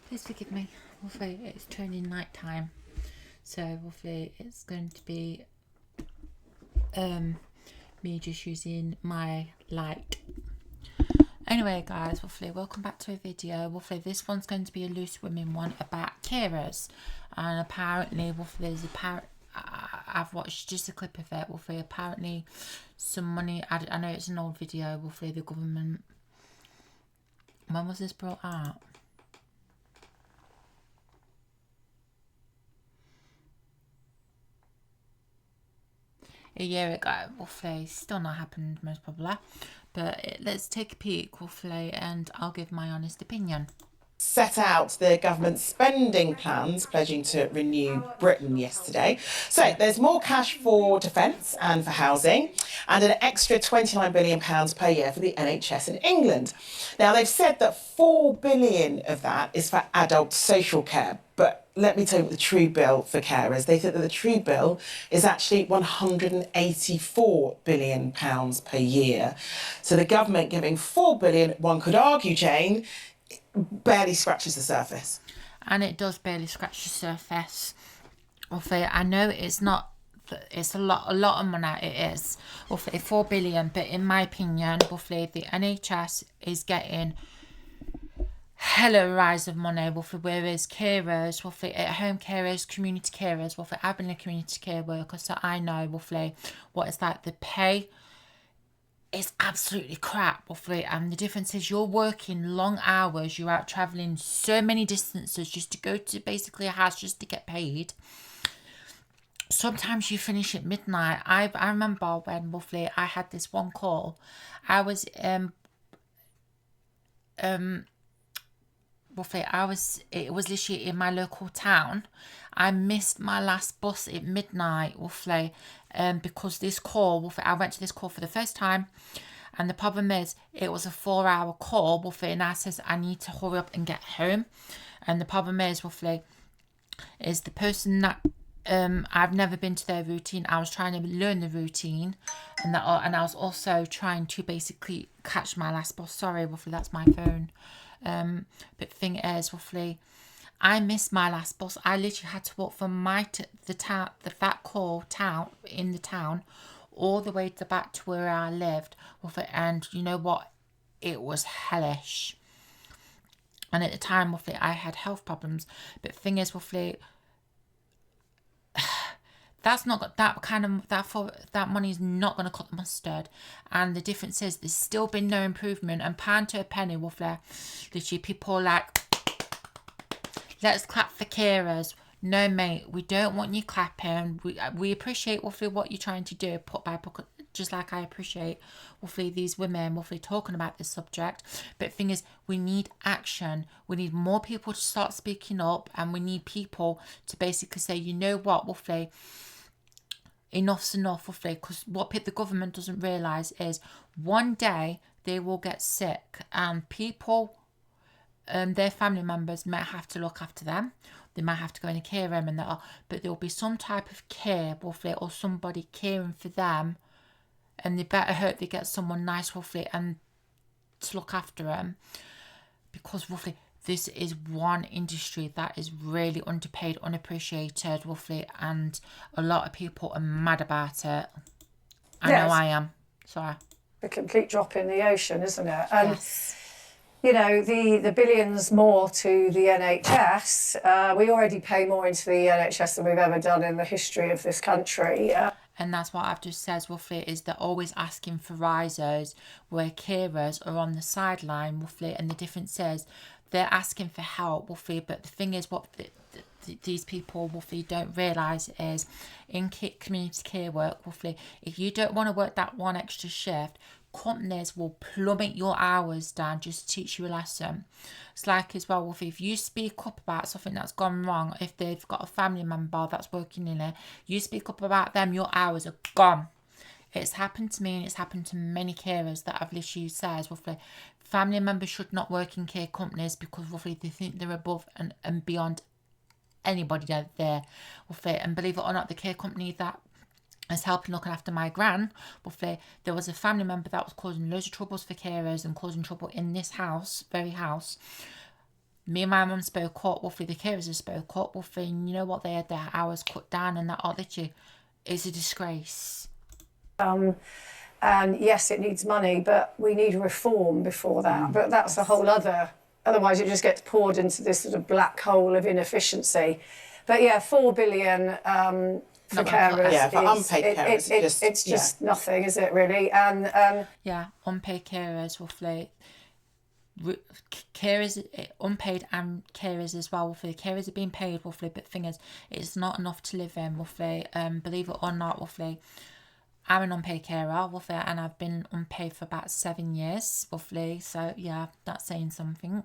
Please forgive me. Hopefully it's turning night time, so hopefully it's going to be me just using my light. Anyway guys, hopefully welcome back to a video. Hopefully this one's going to be a loose women one about carers, and apparently hopefully there's I've watched just a clip of it. Hopefully apparently some money, I know it's an old video, hopefully the government, when was this brought out? A year ago, hopefully. Still not happened, most probably, but let's take a peek, hopefully, and I'll give my honest opinion. Set out the government spending plans, pledging to renew Britain yesterday. So there's more cash for defence and for housing, and an extra £29 billion per year for the NHS in England. Now they've said that £4 billion of that is for adult social care, but let me tell you what the true bill for carers. They think that the true bill is actually £184 billion per year. So the government giving £4 billion, one could argue, Jane, barely scratches the surface. And it does barely scratch the surface. I know it's not, it's a lot of money, it is. 4 billion, but in my opinion, the NHS is getting hella rise of money, whereas carers, at home carers, community carers, I've been a community care worker, so I know what it's like. The pay is absolutely crap, and the difference is you're working long hours, you're out travelling so many distances just to go to basically a house just to get paid. Sometimes you finish at midnight. I remember when I had this one call. I was it was literally in my local town. I missed my last bus at midnight, because this call, I went to this call for the first time, and the problem is it was a 4-hour call, and I says I need to hurry up and get home, and the problem is, is the person that I've never been to their routine. I was trying to learn the routine, and I was also trying to basically catch my last bus. Sorry, that's my phone. But the thing is, I missed my last bus. I literally had to walk from that call town in the town, all the way back to where I lived. And you know what? It was hellish. And at the time, I had health problems. But the thing is, that's not that money is not going to cut the mustard. And the difference is there's still been no improvement, and pound to a penny, literally people are like, let's clap for carers. No mate, we don't want you clapping. We appreciate what you're trying to do, put by pocket, just like I appreciate these women talking about this subject. But the thing is, we need action. We need more people to start speaking up, and we need people to basically say, you know what, enough's enough, because what the government doesn't realise is one day they will get sick, and people, their family members might have to look after them. They might have to go in a care home, but there will be some type of care, or somebody caring for them, and they better hope they get someone nice, and to look after them, because this is one industry that is really underpaid, unappreciated, and a lot of people are mad about it. I know I am. Sorry. A complete drop in the ocean, isn't it? And yes. You know, the billions more to the NHS, we already pay more into the NHS than we've ever done in the history of this country. And that's what I've just said, is they're always asking for rises, where carers are on the sideline, and the difference is they're asking for help, but the thing is, these people, don't realise is, in community care work, if you don't want to work that one extra shift, companies will plummet your hours down just to teach you a lesson. It's like as well, if you speak up about something that's gone wrong, if they've got a family member that's working in it, you speak up about them, your hours are gone. It's happened to me, and it's happened to many carers that I've literally said, family members should not work in care companies because they think they're above and beyond anybody there. And believe it or not, the care company that is helping looking after my gran, there was a family member that was causing loads of troubles for carers and causing trouble in this very house. me and my mum spoke up, roughly the carers have spoke up, roughly, and you know what, they had their hours cut down, and that literally is a disgrace. And yes, it needs money, but we need reform before that. But that's a whole other, otherwise it just gets poured into this sort of black hole of inefficiency. But yeah, 4 billion for carers. Yeah, for unpaid carers, it's just nothing, is it really? And yeah, unpaid carers, roughly. Carers, unpaid and carers as well, roughly. Carers are being paid, roughly, but thing is, it's not enough to live in, roughly. Believe it or not, roughly. I'm an unpaid carer, roughly, and I've been unpaid for about 7 years, roughly. So yeah, that's saying something.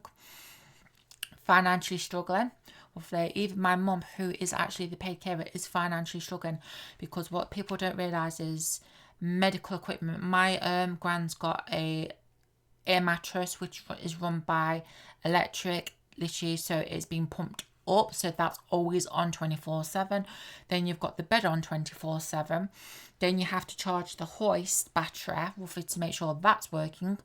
Financially struggling, roughly. Even my mum, who is actually the paid carer, is financially struggling, because what people don't realise is medical equipment. My gran's got a air mattress which is run by electric, literally, so it's being pumped up, so that's always on 24/7. Then you've got the bed on 24/7. Then you have to charge the hoist battery, roughly, to make sure that's working.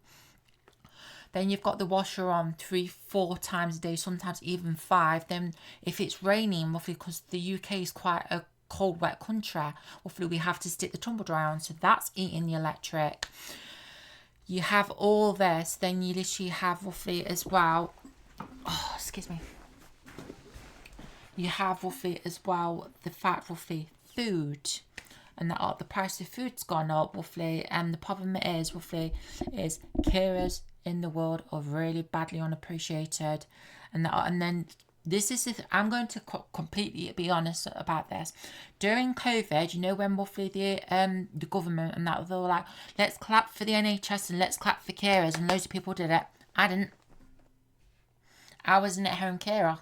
Then you've got the washer on 3-4 times a day, sometimes even 5. Then if it's raining, roughly, because the UK is quite a cold, wet country, roughly, we have to stick the tumble dryer on, so that's eating the electric. You have all this, then you literally have, roughly, as well, oh, excuse me. You have, roughly, as well, the fact, roughly, food, and that the price of food's gone up, roughly, and the problem is, roughly, is carers in the world are really badly unappreciated, and then this is I'm going to completely be honest about this. During COVID, you know, when roughly the government and that, they were like, let's clap for the NHS and let's clap for carers, and loads of people did it. I didn't. I was an at-home carer.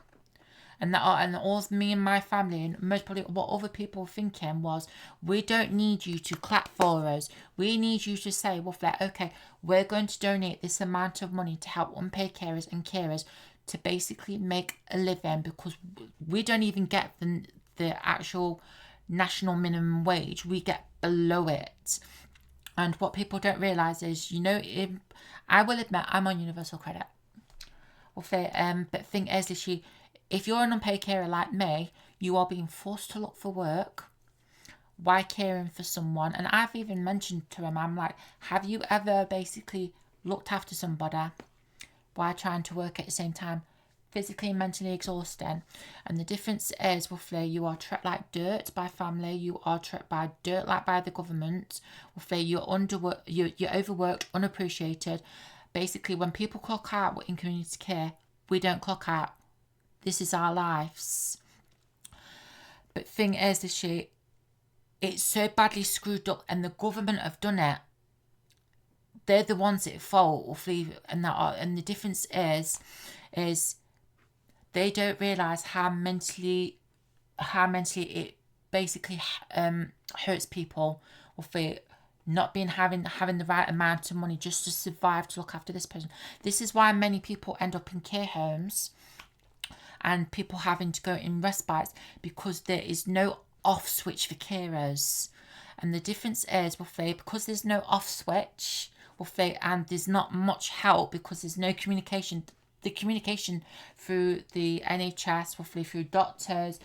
And all me and my family, and most probably what other people were thinking was, we don't need you to clap for us. We need you to say, well, okay, we're going to donate this amount of money to help unpaid carers and carers to basically make a living, because we don't even get the actual national minimum wage. We get below it. And what people don't realise is, you know, I will admit I'm on universal credit. But the thing is, literally, if you're an unpaid carer like me, you are being forced to look for work while caring for someone. And I've even mentioned to him, I'm like, have you ever basically looked after somebody while trying to work at the same time? Physically and mentally exhausting. And the difference is, roughly, you are treated like dirt by family, you are treated by dirt like by the government. Roughly, you're overworked, unappreciated. Basically, when people clock out in community care, we don't clock out. This is our lives. But thing is, it's so badly screwed up, and the government have done it. They're the ones at fault, and the difference is they don't realise how mentally it basically hurts people, not having the right amount of money just to survive, to look after this person. This is why many people end up in care homes and people having to go in respites, because there is no off switch for carers. And the difference is, because there's no off switch, and there's not much help, because there's no communication. The communication through the NHS, through doctors,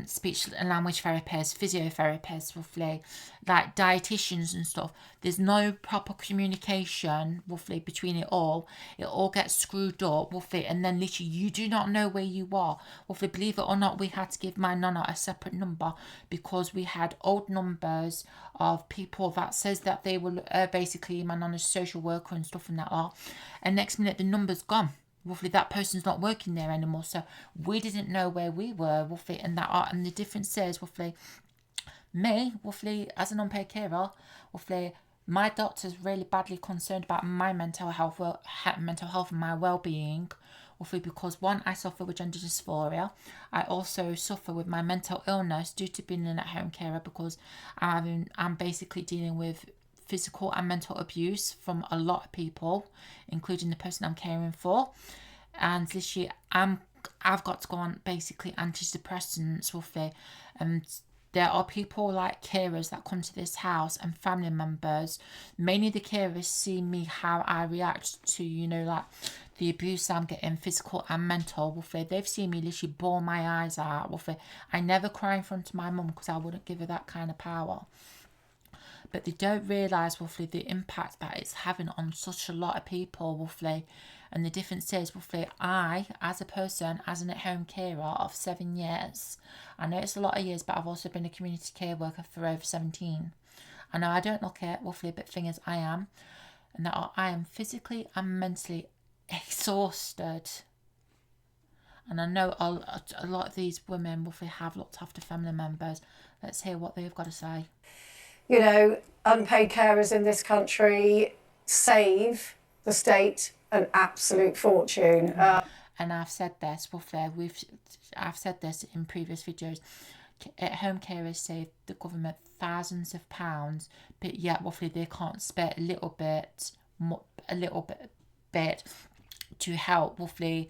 speech and language therapists, physiotherapists, like dietitians and stuff. There's no proper communication, between it all. It all gets screwed up, and then literally you do not know where you are. Believe it or not, we had to give my nonna a separate number, because we had old numbers of people that says that they were basically my nonna's social worker and stuff and that lot. And next minute the number's gone. That person's not working there anymore, so we didn't know where we were, and that art. And the difference is, me, as an unpaid carer, my doctor's really badly concerned about my mental health and my well-being, because one, I suffer with gender dysphoria. I also suffer with my mental illness due to being an at-home carer, because I'm basically dealing with physical and mental abuse from a lot of people, including the person I'm caring for. And literally, I've got to go on basically antidepressants, and there are people like carers that come to this house and family members. Mainly the carers see me how I react to, you know, like the abuse I'm getting, physical and mental. They've seen me literally bawl my eyes out. I never cry in front of my mum because I wouldn't give her that kind of power. But they don't realise, roughly, the impact that it's having on such a lot of people, roughly. And the difference is, roughly, I, as a person, as an at-home carer of 7 years, I know it's a lot of years, but I've also been a community care worker for over 17. I know I don't look it, roughly, but the thing is, I am. And that I am physically and mentally exhausted. And I know a lot of these women, roughly, have looked after family members. Let's hear what they've got to say. You know, unpaid carers in this country save the state an absolute fortune. And I've said this before. I've said this in previous videos. At-home carers save the government thousands of pounds, but yet roughly they can't spare a little bit to help roughly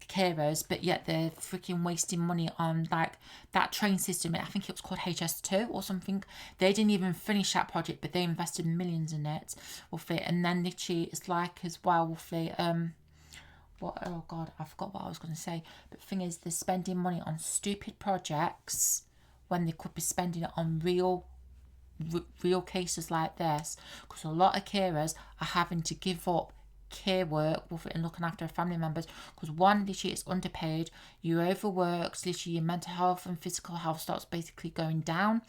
carers, but yet they're freaking wasting money on like that train system. I think it was called HS2 or something. They didn't even finish that project, but they invested millions in it. And then literally it's like as well, oh god, I forgot what I was going to say. But the thing is, they're spending money on stupid projects when they could be spending it on real cases like this, because a lot of carers are having to give up care work and looking after family members because one, literally it's underpaid, you're overworked, literally your mental health and physical health starts basically going down,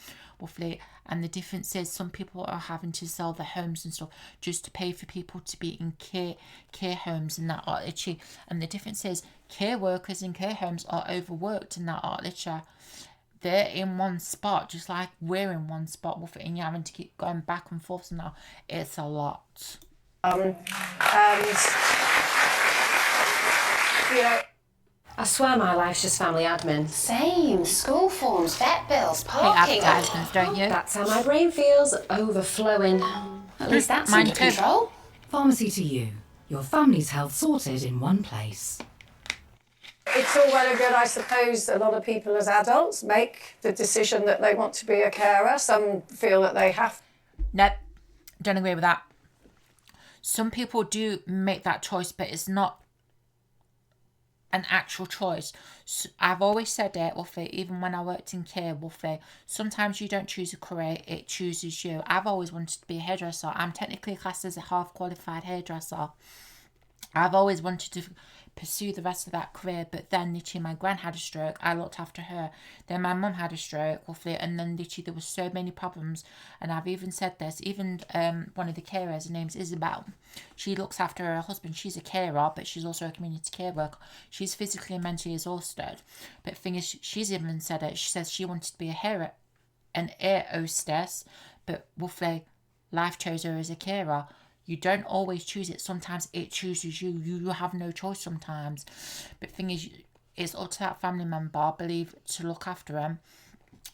and the difference is some people are having to sell their homes and stuff just to pay for people to be in care homes and that are literally, and the difference is care workers in care homes are overworked and that are literally they're in one spot just like we're in one spot and you're having to keep going back and forth, and now it's a lot. And you know, I swear my life's just family admin. Same. School forms, vet bills, parking. Hate advertisements, don't you? That's how my brain feels, overflowing. At least that's Mine under too. control. Pharmacy to you. Your family's health sorted in one place. it's all well and good, I suppose. A lot of people as adults make the decision that they want to be a carer. Some feel that they have. Nope, don't agree with that. Some people do make that choice, but it's not an actual choice. So I've always said it, Wolfie, even when I worked in care, Wolfie, sometimes you don't choose a career, it chooses you. I've always wanted to be a hairdresser. I'm technically classed as a half-qualified hairdresser. I've always wanted to pursue the rest of that career, but then literally my gran had a stroke, I looked after her. Then my mum had a stroke, Wolfie, and then literally there was so many problems. And I've even said this, even one of the carers, her name's Isabel, she looks after her husband. She's a carer, but she's also a community care worker. She's physically and mentally exhausted. But the thing is, she's even said it, she says she wanted to be an air hostess, but Wolfie, life chose her as a carer. You don't always choose it. Sometimes it chooses you. You have no choice sometimes. But the thing is, it's up to that family member, to look after them.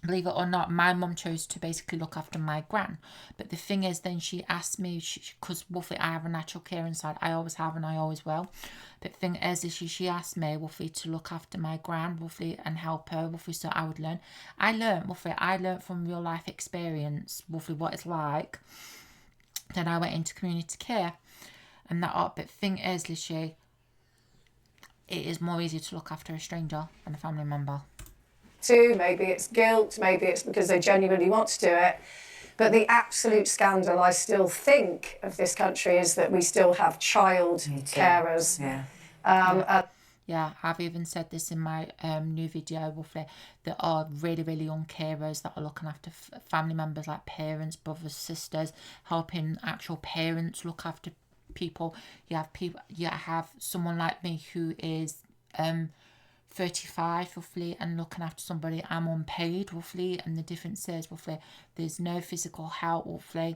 Believe it or not, my mum chose to basically look after my gran. But the thing is, then she asked me, because Wolfie, I have a natural care inside. I always have and I always will. But the thing is she asked me, Wolfie, to look after my gran, Wolfie, and help her, Wolfie, so I would learn. I learned from real life experience, Wolfie, what it's like. Then I went into community care and that up. But the thing is, literally, it is more easy to look after a stranger than a family member. Maybe it's guilt, maybe it's because they genuinely want to do it. But the absolute scandal, I still think, of this country is that we still have child carers. Yeah, I've even said this in my new video, Wolfie. There are really, really young carers that are looking after family members like parents, brothers, sisters, helping actual parents look after people. You have someone like me who is 35, roughly, and looking after somebody. I'm unpaid, roughly, and the difference is, roughly, there's no physical help, roughly.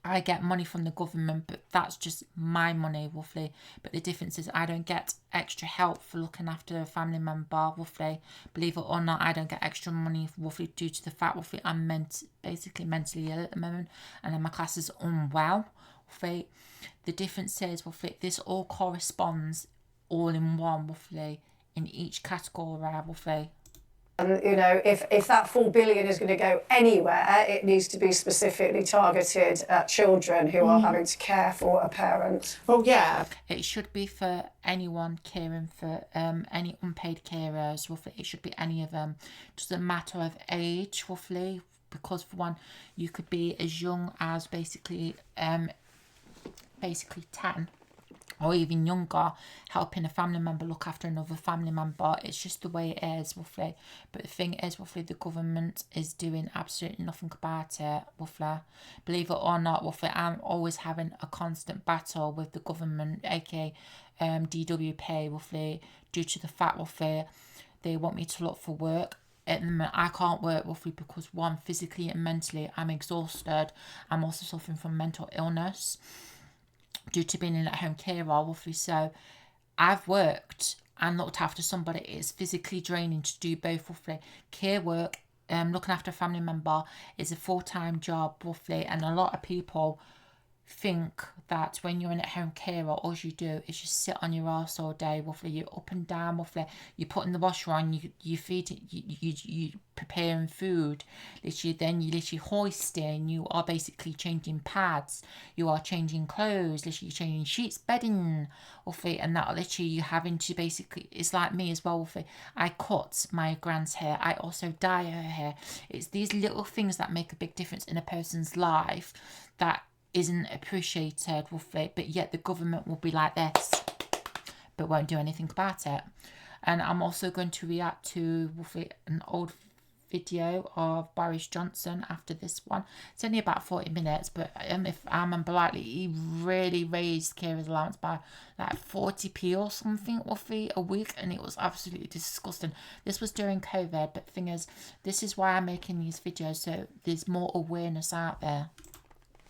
I get money from the government, but that's just my money, roughly. But the difference is I don't get extra help for looking after a family member, roughly. Believe it or not, I don't get extra money, roughly, due to the fact, roughly, I'm basically mentally ill at the moment, and then my class is unwell, roughly. The difference is, roughly, this all corresponds all in one, roughly, in each category, roughly. You know, if that 4 billion is going to go anywhere, it needs to be specifically targeted at children who are having to care for a parent. Well, yeah. It should be for anyone caring for any unpaid carers, roughly. It should be any of them. Doesn't matter of age, roughly, because for one, you could be as young as basically 10 or even younger, helping a family member look after another family member. It's just the way it is, roughly. But the thing is, roughly, the government is doing absolutely nothing about it, roughly. Believe it or not, roughly, I'm always having a constant battle with the government, aka DWP, roughly, due to the fact, roughly, they want me to look for work. At the moment, I can't work, roughly, because one, physically and mentally, I'm exhausted. I'm also suffering from mental illness due to being an at-home carer, roughly. So I've worked and looked after somebody. It's physically draining to do both, roughly. Care work, looking after a family member is a full-time job, roughly, and a lot of people think that when you're an at-home carer, all you do is just sit on your arse all day, roughly. You're up and down, roughly. You're putting the washer on, you feed it, you preparing food, literally. Then you literally hoisting, you are basically changing pads, you are changing clothes, literally changing sheets, bedding, roughly. And that literally you having to basically, it's like me as well, roughly. I cut my grand's hair, I also dye her hair. It's these little things that make a big difference in a person's life that isn't appreciated, roughly, but yet the government will be like this, but won't do anything about it. And I'm also going to react to, roughly, an old video of Boris Johnson after this one. It's only about 40 minutes, but if I remember rightly, he really raised carers allowance by like 40p or something, roughly, a week, and it was absolutely disgusting. This was during COVID, but the thing is, this is why I'm making these videos, so there's more awareness out there.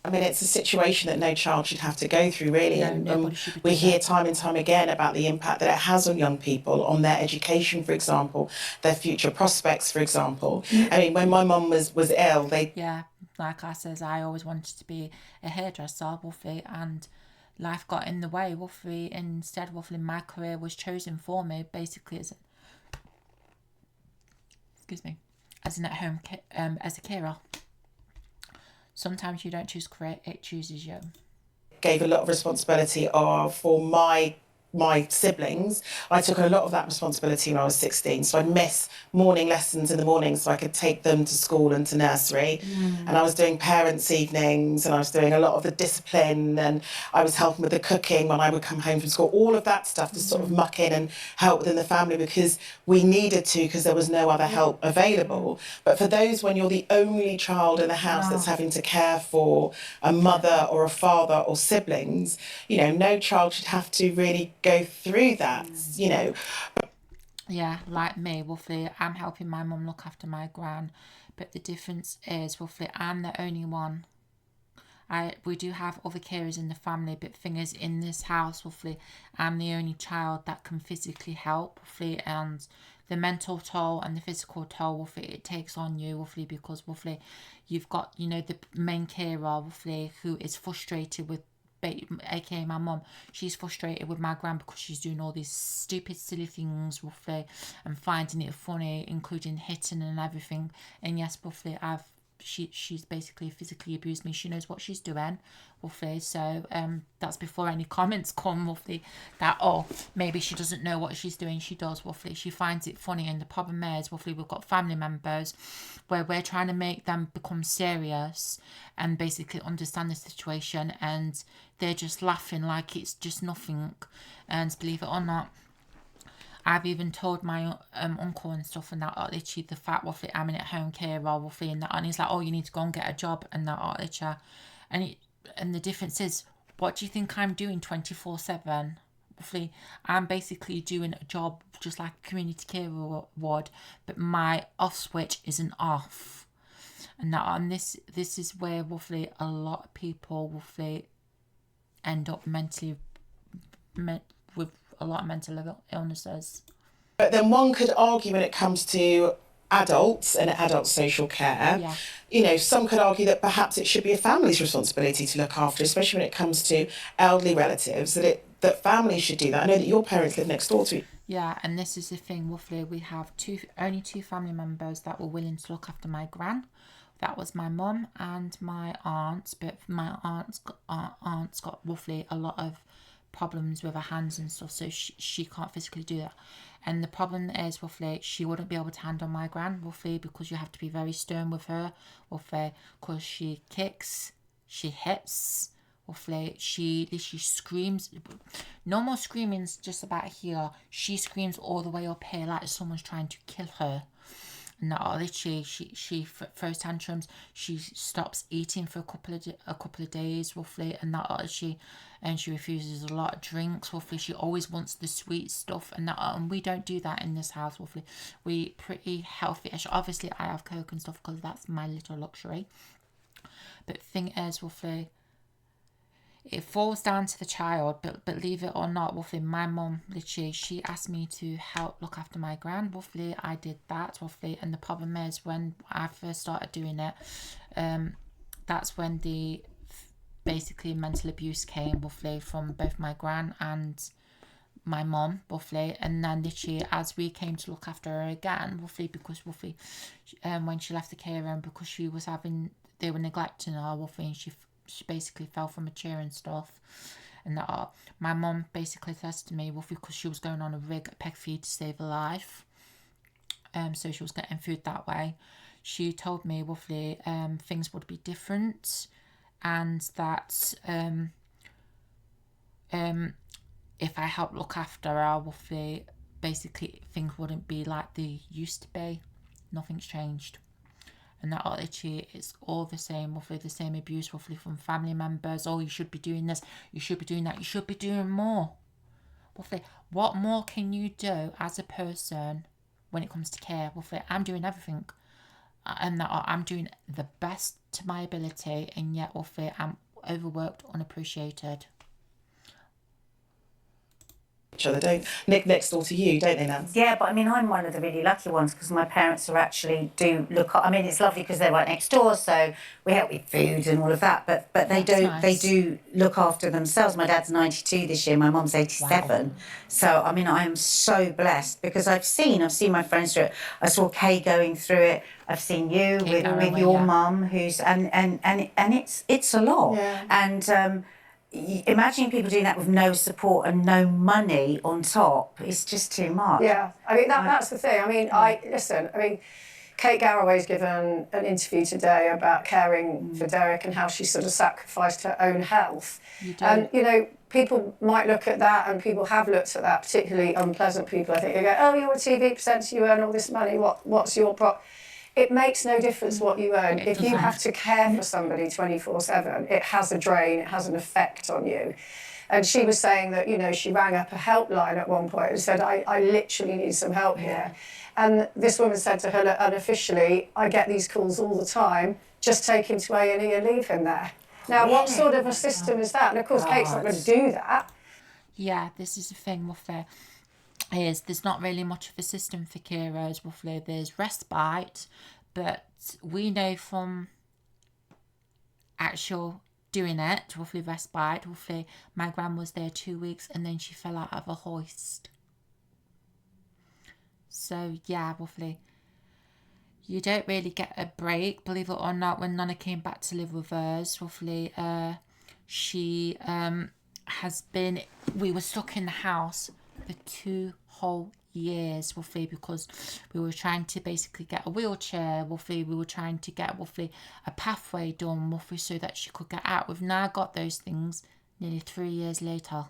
I mean, it's a situation that no child should have to go through, really. No, and nobody should be we doing hear that. time and time again about the impact that it has on young people, on their education, for example, their future prospects, for example. I mean, when my mum was ill, Yeah, like I says, I always wanted to be a hairdresser, roughly, and life got in the way, roughly. Instead, roughly, my career was chosen for me, basically, as an at-home, as a carer. Sometimes you don't choose career, it chooses you. gave a lot of responsibility for my siblings. I took a lot of that responsibility when I was 16, so I'd miss morning lessons in the morning so I could take them to school and to nursery. And I was doing parents' evenings, and I was doing a lot of the discipline, and I was helping with the cooking when I would come home from school, all of that stuff to sort of muck in and help within the family because we needed to, because there was no other help available. But for those when you're the only child in the house that's having to care for a mother or a father or siblings, you know, no child should have to really go through that, you know. Yeah, like me, roughly, I'm helping my mum look after my gran, but the difference is, roughly, I'm the only one. We do have other carers in the family, but the thing is, in this house, roughly, I'm the only child that can physically help, roughly, and the mental toll and the physical toll, roughly, it takes on you, roughly, because, roughly, you've got, you know, the main carer, roughly, who is frustrated with, aka my mum. She's frustrated with my gran because she's doing all these stupid silly things, roughly, and finding it funny, including hitting and everything. And yes, roughly, she's basically physically abused me. She knows what she's doing, roughly. So that's before any comments come, roughly, that, oh, maybe she doesn't know what she's doing. She does, roughly. She finds it funny. And the problem is, roughly, we've got family members where we're trying to make them become serious and basically understand the situation, and they're just laughing like it's just nothing. And believe it or not, I've even told my uncle and stuff, and that, literally, the fact, roughly, I'm an at-home carer, roughly, and that, and he's like, oh, you need to go and get a job, and that, literally. And the difference is, what do you think I'm doing 24/7? Roughly, I'm basically doing a job just like a community carer would, but my off switch isn't off. And this is where, roughly, a lot of people, roughly, end up mentally with a lot of mental illnesses. But then one could argue when it comes to adults and adult social care, Yeah. you know, some could argue that perhaps it should be a family's responsibility to look after, especially when it comes to elderly relatives, that it that families should do that. I know that your parents live next door to you. Yeah, and this is the thing, roughly, we have only two family members that were willing to look after my gran. That was my mum and my aunt, but my aunt's got roughly a lot of problems with her hands and stuff, so she can't physically do that. And the problem is, roughly, she wouldn't be able to handle my gran, roughly, because you have to be very stern with her, roughly, because she kicks, she hits, roughly, she literally screams. Normal screaming's just about here. She screams all the way up here like someone's trying to kill her. No, literally, she throws tantrums. She stops eating for a couple of days, roughly, and she refuses a lot of drinks, roughly. She always wants the sweet stuff, and we don't do that in this house, roughly. We pretty healthy-ish. Obviously, I have Coke and stuff because that's my little luxury. But the thing is, roughly, it falls down to the child, but believe it or not, roughly, my mum, literally, she asked me to help look after my gran, roughly. I did that, roughly, and the problem is, when I first started doing it, that's when the basically mental abuse came, roughly, from both my gran and my mum, roughly. And then literally, as we came to look after her again, roughly, because roughly, when she left the care home, because they were neglecting her, roughly, and she basically fell from a chair and stuff, and my mum basically says to me, roughly, because she was going on a peg feed to save her life, so she was getting food that way. She told me, roughly, things would be different, and that if I helped look after her, roughly, basically things wouldn't be like they used to be. Nothing's changed. And that literally, it's all the same, roughly, the same abuse, roughly, from family members. Oh, you should be doing this, you should be doing that, you should be doing more. Roughly, what more can you do as a person when it comes to care? Roughly, I'm doing everything, and that I'm doing the best to my ability, and yet, roughly, I'm overworked, unappreciated. Each other, don't Nick next door to you, don't they, Nance? Yeah, but I mean, I'm one of the really lucky ones because my parents are actually do look. I mean, it's lovely because they're right next door, so we help with food and all of that. But they do look after themselves. My dad's 92 this year. My mum's 87. Wow. So I mean, I am so blessed because I've seen my friends through it. I saw Kay going through it. I've seen you with your mum, who's and it's a lot. Yeah. And imagining people doing that with no support and no money on top is just too much. Yeah, I mean, that's the thing. I mean, Kate Garraway's given an interview today about caring for Derek and how she sort of sacrificed her own health. And, people might look at that, and people have looked at that, particularly unpleasant people. I think they go, oh, you're a TV presenter, you earn all this money, what's your It makes no difference what you earn. If you have to care for somebody 24/7, it has a drain, it has an effect on you. And she was saying that, she rang up a helpline at one point and said, I literally need some help here. And this woman said to her, unofficially, I get these calls all the time, just take him to A&E and leave him there. Now, what sort of a system is that? And of course, Kate's not going to do that. Yeah, this is the thing, roughly. There's not really much of a system for carers, roughly. There's respite, but we know from actual doing it, roughly, respite, roughly, my gran was there 2 weeks and then she fell out of a hoist. So yeah, roughly, you don't really get a break, believe it or not. When Nonna came back to live with us, roughly, she we were stuck in the house for 2 whole years, roughly, because we were trying to basically get a wheelchair, roughly. We were trying to get, roughly, a pathway done, roughly, so that she could get out. We've now got those things nearly 3 years later.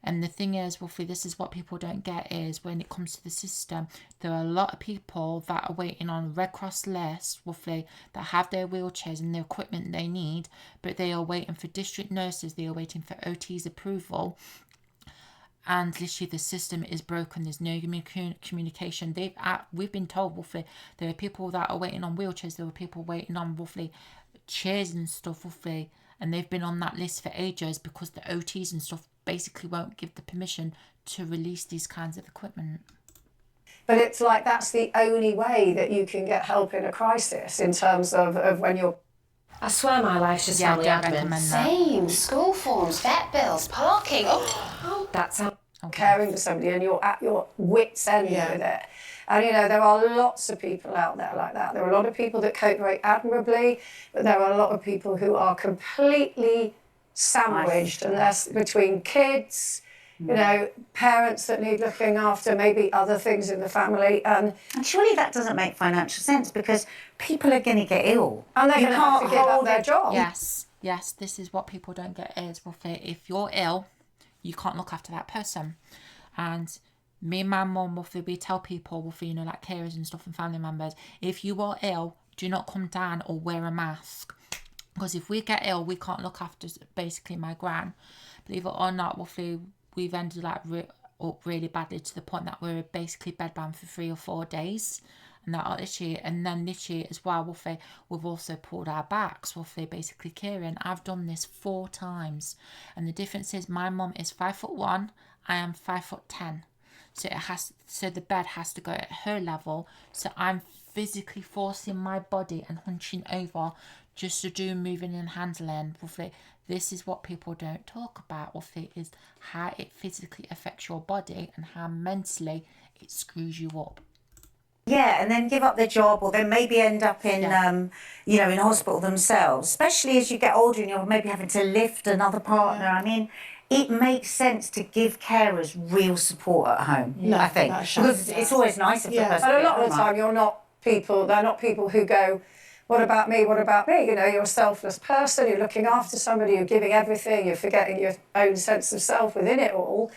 And the thing is, roughly, this is what people don't get, is when it comes to the system, there are a lot of people that are waiting on a Red Cross list, roughly, that have their wheelchairs and the equipment they need, but they are waiting for district nurses, they are waiting for OT's approval. And literally, the system is broken. There's no communication. We've been told, roughly, there are people that are waiting on wheelchairs. There are people waiting on, roughly, chairs and stuff, roughly. And they've been on that list for ages because the OTs and stuff basically won't give the permission to release these kinds of equipment. But it's like that's the only way that you can get help in a crisis, in terms of when you're... I swear my life's just Yeah, I family don't admin. recommend that. Same. School forms, vet bills, parking. Oh. That sounds... Caring for somebody and you're at your wits' end with it. And you know, there are lots of people out there like that. There are a lot of people that cope very admirably, but there are a lot of people who are completely sandwiched, and that's between kids, you know, parents that need looking after, maybe other things in the family, and surely that doesn't make financial sense because people are going to get ill. they're going to have to give up hold their it. job. Yes, this is what people don't get is, well, if you're ill, you can't look after that person. And me and my mum, we tell people, you know, like carers and stuff and family members, if you are ill, do not come down or wear a mask. Because if we get ill, we can't look after basically my gran. Believe it or not, we've ended up really badly to the point that we're basically bedbound for 3 or 4 days. And then this year as well, we've also pulled our backs, basically caring. I've done this 4 times. And the difference is my mum is 5'1", I am 5'10". So the bed has to go at her level. So I'm physically forcing my body and hunching over just to do moving and handling. This is what people don't talk about, is how it physically affects your body and how mentally it screws you up. Yeah, and then give up their job, or then maybe end up in, you know, in hospital themselves. Especially as you get older and you're maybe having to lift another partner. I mean, it makes sense to give carers real support at home. I think, because it's always nicer for the person. But a lot of the time, they're not people who go, what about me? What about me? You know, you're a selfless person. You're looking after somebody. You're giving everything. You're forgetting your own sense of self within it all.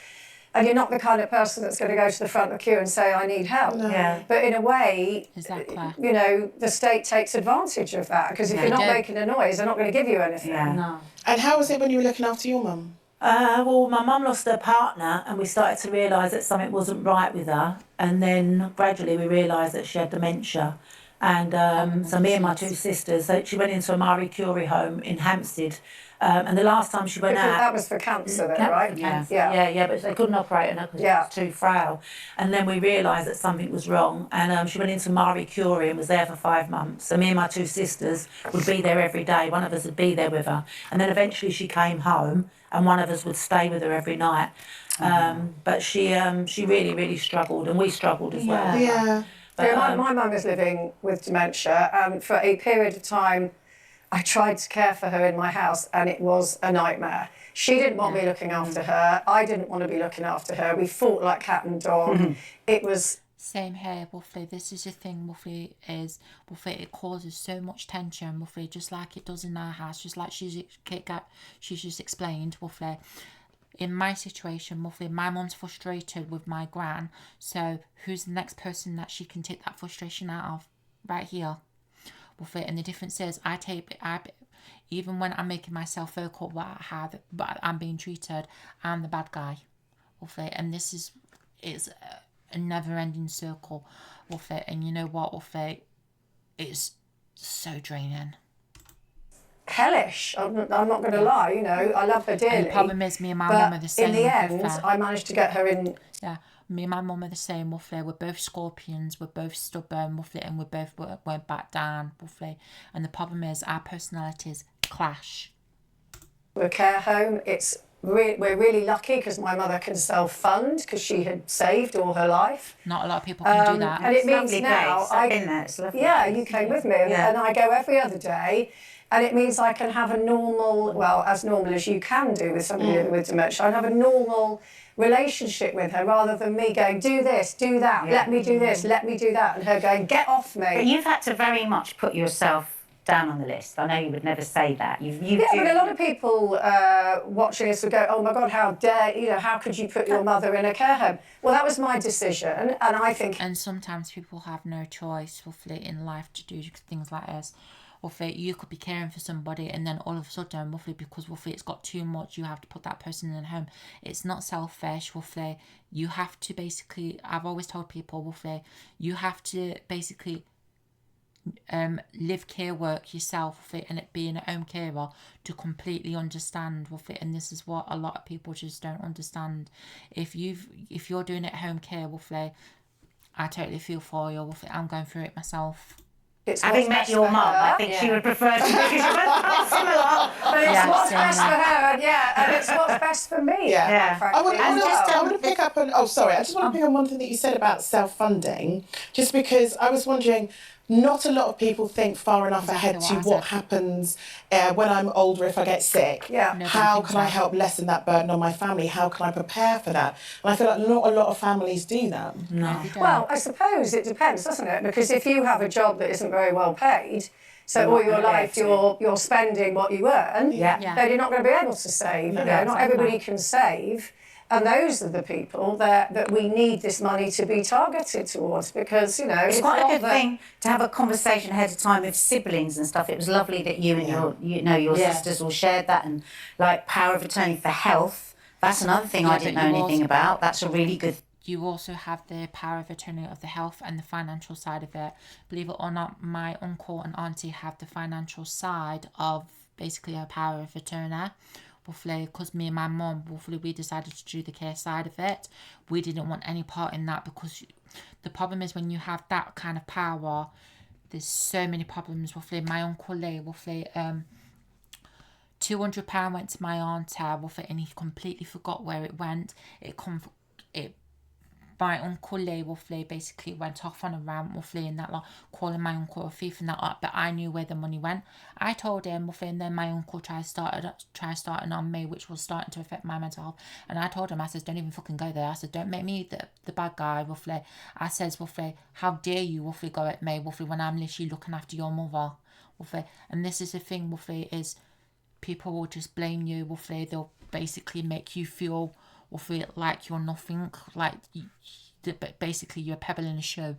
And you're not the kind of person that's going to go to the front of the queue and say, I need help. No. Yeah. But in a way, Exactly. you know, the state takes advantage of that, because if you're not making a noise, they're not going to give you anything. Yeah. No. And how was it when you were looking after your mum? Well, my mum lost her partner and we started to realise that something wasn't right with her. And then gradually we realised that she had dementia. And so me and my 2 sisters, so she went into a Marie Curie home in Hampstead. And the last time she went Because out... that was for cancer then, right? Yeah, but they couldn't operate on her because she was too frail. And then we realised that something was wrong. And she went into Marie Curie and was there for 5 months. So me and my 2 sisters would be there every day. One of us would be there with her. And then eventually she came home and one of us would stay with her every night. But she really, really struggled, and we struggled as well. Yeah. But, my mum is living with dementia, and for a period of time, I tried to care for her in my house, and it was a nightmare. She didn't want me looking after her. I didn't want to be looking after her. We fought like cat and dog. It was... Same here, This is the thing, it causes so much tension, just like it does in our house, just like she's just explained, In my situation, my mum's frustrated with my gran, so who's the next person that she can take that frustration out of? Right here. And the difference is, even when I'm making myself vocal about how I'm being treated, I'm the bad guy. And it's a never-ending circle. And you know what? It's so draining. Hellish. I'm not going to lie, you know, I love her dearly. And the problem is, me and my mum are the same. In the end, I managed to get her in. Yeah, me and my mum are the same, We're both scorpions, we're both stubborn, and we both won't back down, And the problem is, our personalities clash. We're a care home. We're really lucky because my mother can self-fund because she had saved all her life. Not a lot of people can do that. And it means now I've been there. It's lovely. Yeah, you came with me, and I go every other day. And it means I can have a normal, well, as normal as you can do with somebody living with dementia, I have a normal relationship with her rather than me going, do this, do that, let me do this, let me do that, and her going, get off me. But you've had to very much put yourself down on the list. I know you would never say that. But a lot of people watching this would go, oh my God, how could you put your mother in a care home? Well, that was my decision, and I think... And sometimes people have no choice, in life to do things like this. You could be caring for somebody and then all of a sudden, because it's got too much, you have to put that person in a home. It's not selfish, You have to basically, I've always told people, you have to basically live care work yourself, and it being a home carer to completely understand, and this is what a lot of people just don't understand. If you're doing it home care, I totally feel for you, I'm going through it myself. it's Having what's met best your for mum, her. I think she would prefer to because you're both quite similar. But it's Yeah, what's same best for here. her, and it's what's best for me. Yeah. Yeah. quite I want, frankly, as well. I want to pick up on. Oh, sorry. I just want to pick on one thing that you said about self-funding, just because I was wondering. Not a lot of people think far enough ahead Exactly to what I what happens when I'm older if I get sick. Yeah. Nobody How thinks can I that. help lessen that burden on my family? How can I prepare for that? And I feel like not a lot of families do that. No, they don't. Well, I suppose it depends, doesn't it? Because if you have a job that isn't very well paid, so all your life you're spending what you earn, Yeah. then you're not going to be able to save. You know, not everybody can save. And those are the people that we need this money to be targeted towards because, you know, It's quite a not good that- thing to have a conversation ahead of time with siblings and stuff. It was lovely that you and your sisters all shared that, and like power of attorney for health. That's another thing I Yeah, didn't but know you anything also- about. That's a really good. You also have the power of attorney of the health and the financial side of it. Believe it or not, my uncle and auntie have the financial side of basically a power of attorney. Roughly, because me and my mum, roughly, we decided to do the care side of it. We didn't want any part in that because the problem is when you have that kind of power, there's so many problems. Roughly, my uncle Lee, roughly, £200 went to my auntie, roughly, and he completely forgot where it went. My uncle Lee, roughly, basically went off on a rant, roughly, and that, like, calling my uncle a thief and that, like, but I knew where the money went. I told him, roughly, and then my uncle tried starting on me, which was starting to affect my mental health. And I told him, I said, don't even fucking go there. I said, don't make me the bad guy, roughly. I says, roughly, how dare you, roughly, go at me, roughly, when I'm literally looking after your mother, roughly. And this is the thing, roughly, is people will just blame you, roughly. They'll basically make you feel roughly like you're nothing, like basically you're a pebble in a shoe,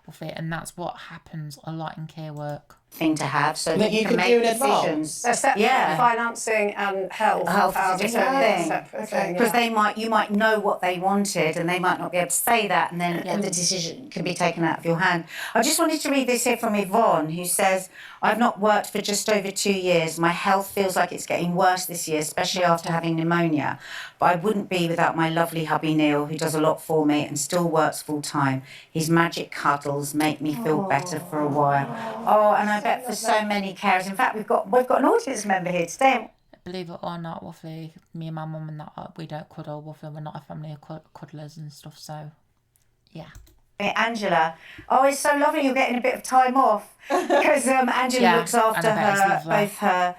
roughly, and that's what happens a lot in care work. Thing to have so That you you can can make do in decisions. advance. They're separate. Yeah. Financing and health. Health is a different thing. Separate thing. Because you might know what they wanted and they might not be able to say that, and then the decision can be taken out of your hand. I just wanted to read this here from Yvonne, who says, I've not worked for just over 2 years. My health feels like it's getting worse this year, especially after having pneumonia. But I wouldn't be without my lovely hubby Neil, who does a lot for me and still works full time. His magic cuddles make me feel better for a while. Oh, and I bet for so many carers. In fact, we've got an audience member here today. Believe it or not, roughly, me and my mum and that, we don't cuddle, roughly, we're not a family of cuddlers and stuff, so yeah. Angela, oh, it's so lovely you're getting a bit of time off because Angela Yeah, looks after and I bet it's her, lovely. both her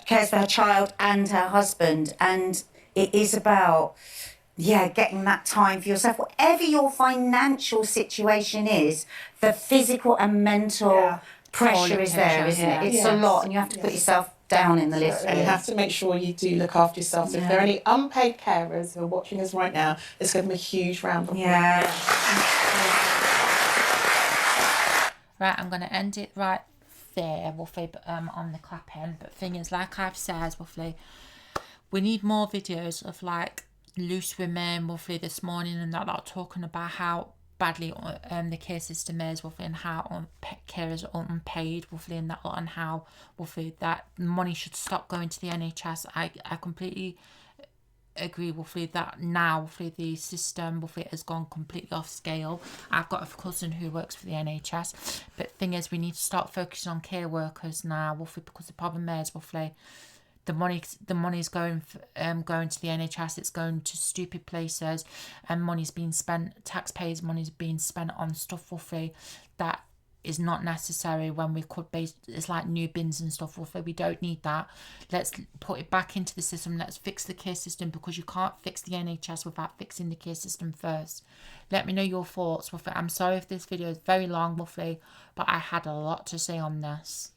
cares for her child and her husband, and it is about getting that time for yourself. Whatever your financial situation is, the physical and mental pressure is there, isn't it? It's a lot, and you have to put yourself down in the list. And you have to make sure you do look after yourself. So if there are any unpaid carers who are watching us right now, let's give them a huge round of applause. Right, I'm going to end it right there, roughly, on the clapping. But thing is, like I've said, roughly, we need more videos of, like, loose women, roughly, this morning and that, like, talking about how badly the care system is, roughly, and how carers are unpaid, roughly, and that, and how, roughly, that money should stop going to the NHS. I completely agree, roughly, that now, roughly, the system, roughly, has gone completely off scale. I've got a cousin who works for the NHS, but thing is, we need to start focusing on care workers now, roughly, because the problem is, roughly, the money's going to the NHS. It's going to stupid places, and money's being spent. Taxpayers' money's being spent on stuff, roughly, that is not necessary. When we could it's like new bins and stuff, roughly. We don't need that. Let's put it back into the system. Let's fix the care system, because you can't fix the NHS without fixing the care system first. Let me know your thoughts, roughly. I'm sorry if this video is very long, roughly, but I had a lot to say on this.